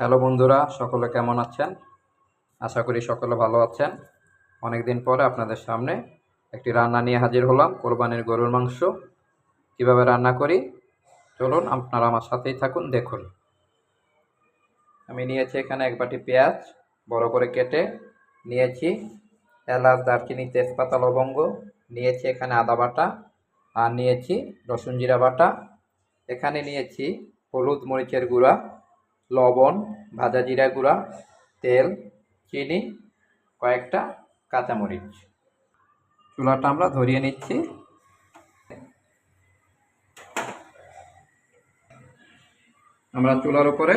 Hello বন্ধুরা, সকলে কেমন আছেন? আশা করি সকলে ভালো আছেন। অনেক দিন পরে আপনাদের সামনে একটি রান্না নিয়ে হাজির হলাম, কোরবানির গরুর মাংস। কিভাবে রান্না করি চলুন আপনারা আমার সাথেই থাকুন, দেখুন। আমি নিয়েছি এখানে এক বাটি পেঁয়াজ বড় করে কেটে নিয়েছি, এলাচ, দারচিনি, তেজপাতা, লবঙ্গ নিয়েছি, এখানে আদা বাটা আর নিয়েছি রসুন জিরা বাটা। এখানে নিয়েছি হলুদ মরিচের গুঁড়া, লবণ, ভাজা জিরা গুঁড়া, তেল, চিনি, কয়েকটা কাঁচামরিচ। চুলাটা আমরা ধরিয়ে নিচ্ছি। আমরা চুলার উপরে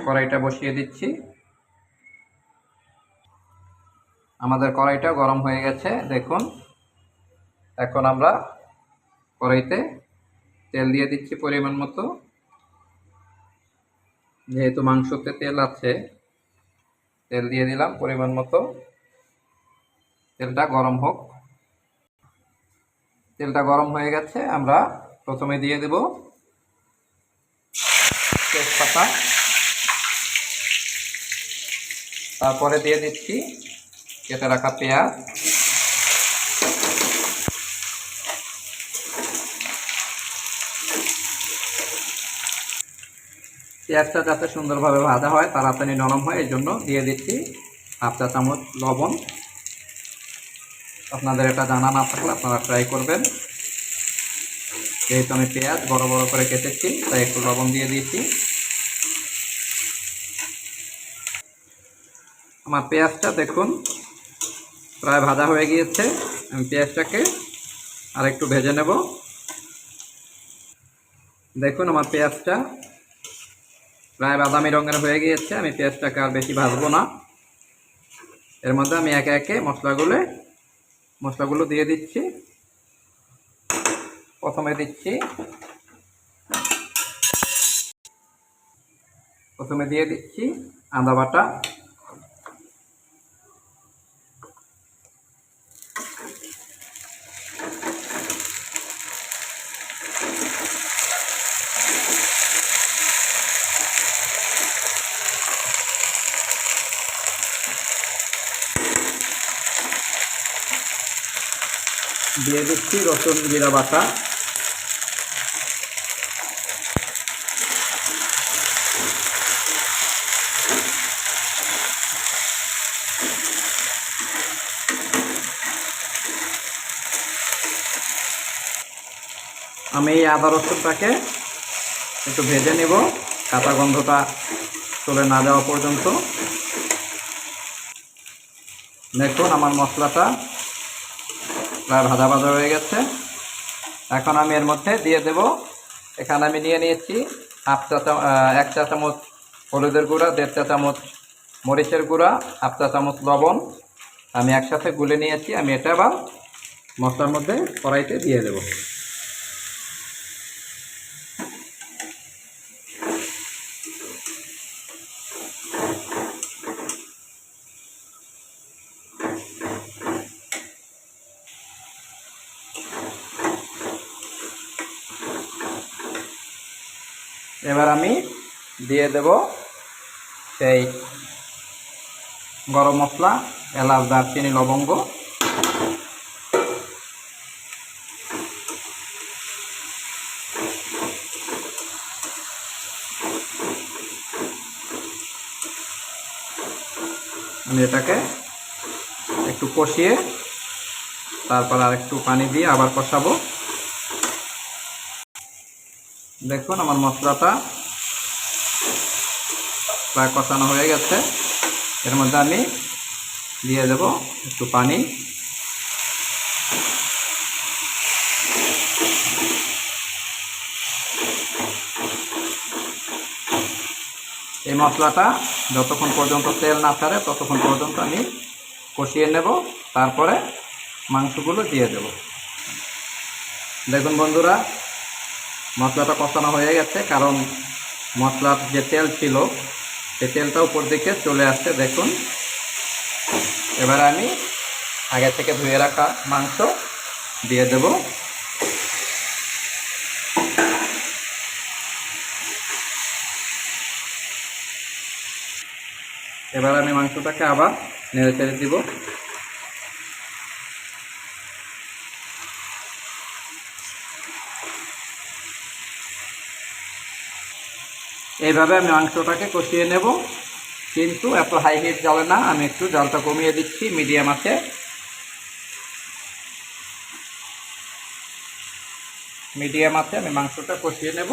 কড়াইটা বসিয়ে দিচ্ছি। আমাদের কড়াইটা গরম হয়ে গেছে, দেখুন। এখন আমরা কড়াইতে তেল দিয়ে দিচ্ছি পরিমাণ মতো। যেহেতু মাংসতে তেল আছে, তেল দিয়ে দিলাম পরিমাণ মতো। তেলটা গরম হোক। তেলটা গরম হয়ে গেছে, আমরা প্রথমে দিয়ে দেব তেজপাতা, তারপরে দিয়ে দিচ্ছি কেটে রাখা পেঁয়াজ, পেঁয়াজটা যাতে সুন্দরভাবে ভাজা হয়, তাড়াতাড়ি নরম হয়, এই জন্য দিয়ে দিচ্ছি হাফ চা চামচ লবণ। আপনাদের এটা জানা না থাকলে আপনারা ট্রাই করবেন। যেহেতু আমি পেঁয়াজ বড় বড় করে কেটেছি, তাই একটু লবণ দিয়ে দিয়েছি। আমার পেঁয়াজটা দেখুন প্রায় ভাজা হয়ে গিয়েছে। আমি পেঁয়াজটাকে আর একটু ভেজে নেব। দেখুন আমার পেঁয়াজটা প্রায় বাদামি রঙের হয়ে গিয়েছে। আমি পেঁয়াজটাকে আর বেশি ভাজবো না। এর মধ্যে আমি একে একে মশলাগুলো দিয়ে দিচ্ছি। প্রথমে দিয়ে দিচ্ছি আদা বাটা, দিয়ে দিচ্ছি রসুন জিরা বাটা, আমি এই আদা রসুনটাকে একটু ভেজে নেব, কাঁচা গন্ধটা চলে না যাওয়া পর্যন্ত। দেখুন আমার মশলাটা প্রায় ভাজা ভাজা হয়ে গেছে। এখন আমি এর মধ্যে দিয়ে দেব, এখানে আমি নিয়ে নিয়েছি এক চা চামচ হলুদের গুঁড়া, 1.5 চা চামচ মরিচের গুঁড়া, হাফ চা চামচ লবণ আমি একসাথে গুলে নিয়েছি। আমি এটা আবার মশলার মধ্যে কড়াইতে দিয়ে দেব। এবার আমি দিয়ে দেব সেই গরম মশলা, এলাচ, দারচিনি, লবঙ্গ। আমি এটাকে একটু কষিয়ে তারপর আর একটু পানি দিয়ে আবার কষাবো। দেখুন আমার মশলাটা প্রায় কষানো হয়ে গেছে। এর মধ্যে আমি দিয়ে দেব একটু পানি। এই মশলাটা যতক্ষণ পর্যন্ত তেল না ছাড়ে ততক্ষণ পর্যন্ত আমি কষিয়ে নেব, তারপরে মাংসগুলো দিয়ে দেব। দেখুন বন্ধুরা, মশলাটা কষানো হয়ে গেছে, কারণ মশলার যে তেল ছিল সেই তেলটা উপর দিকে চলে আসছে, দেখুন। এবার আমি আগে থেকে ধুয়ে রাখা মাংস দিয়ে দেব। এবার আমি মাংসটাকে আবার নেড়ে চেড়ে দিব। এইভাবে আমি মাংসটাকে কষিয়ে নেব, কিন্তু এত হাই হিট জ্বালে না, আমি একটু জালটা কমিয়ে দিচ্ছি মিডিয়াম আছে। মিডিয়াম আছে আমি মাংসটা কষিয়ে নেব।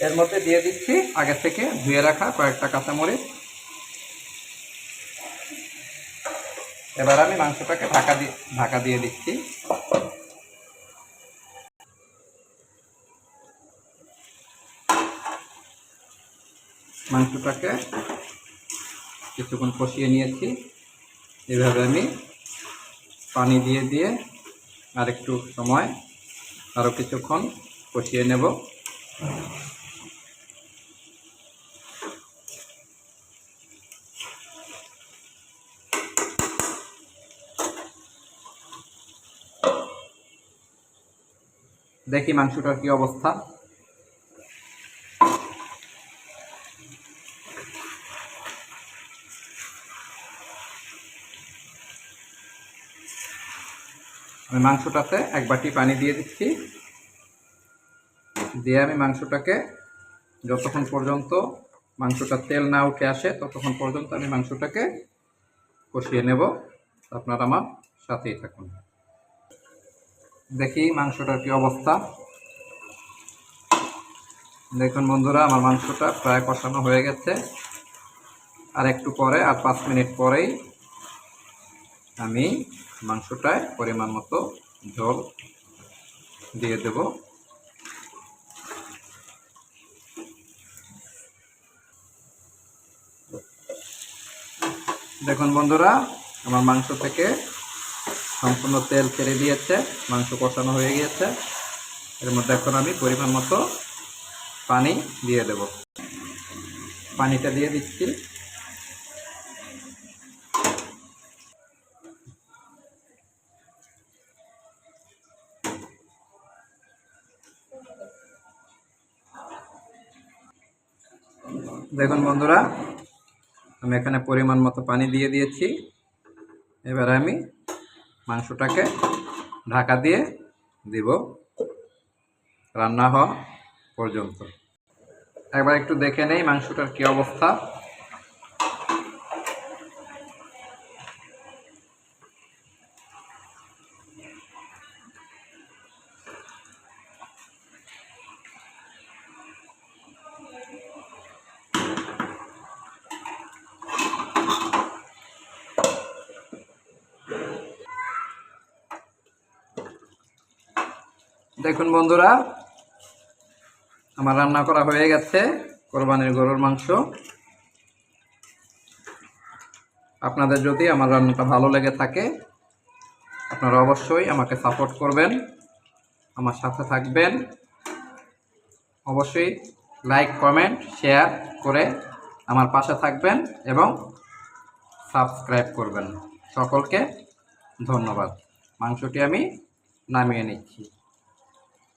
এর মধ্যে দিয়ে দিচ্ছি আগে থেকে ধুয়ে রাখা কয়েকটা কাঁচামরিচ। এবার আমি মাংসটাকে ঢাকা দিয়ে দিচ্ছি। মাংসটাকে কিছুক্ষণ কষিয়ে নিয়েছি। এভাবে আমি পানি দিয়ে দিয়ে আর একটু সময় আরও কিছুক্ষণ কষিয়ে নেব। দেখি মাংসটার কি অবস্থা। আমি মাংসটাতে এক বাটি পানি দিয়ে দিচ্ছি। দিয়ে আমি মাংসটাকে যতক্ষণ পর্যন্ত মাংসটা তেল না উঠে আসে ততক্ষণ পর্যন্ত আমি মাংসটাকে কষিয়ে নেব। আপনারা আমার সাথেই থাকুন। দেখি মাংসটার কি অবস্থা। দেখুন বন্ধুরা, আমার মাংসটা প্রায় কষানো হয়ে গেছে। আর একটু পরে, আর 5 মিনিট পরেই আমি মাংসটায় পরিমাণ মতো ঝোল দিয়ে দেব। দেখুন বন্ধুরা, আমার মাংস থেকে সম্পূর্ণ তেল ছেড়ে দিয়েছে, মাংস কষানো হয়ে গিয়েছে। এর মধ্যে এখন আমি পরিমাণ মতো পানি দিয়ে দেব। পানিটা দিয়ে দিচ্ছি। দেখুন বন্ধুরা, আমি এখানে পরিমাণ মতো পানি দিয়ে দিয়েছি। এবারে আমি মাংসটাকে ঢাকা দিয়ে দিব রান্না হওয়া পর্যন্ত। একবার একটু দেখে নেই মাংসটার কি অবস্থা। দেখুন বন্ধুরা, আমার রান্না করা হয়ে গেছে কোরবানির গরুর মাংস। আপনাদের যদি আমার রান্নাটা ভালো লেগে থাকে, আপনারা অবশ্যই আমাকে সাপোর্ট করবেন, আমার সাথে থাকবেন। অবশ্যই লাইক, কমেন্ট, শেয়ার করে আমার পাশে থাকবেন এবং সাবস্ক্রাইব করবেন। সকলকে ধন্যবাদ। মাংসটি আমি নামিয়ে নিচ্ছি।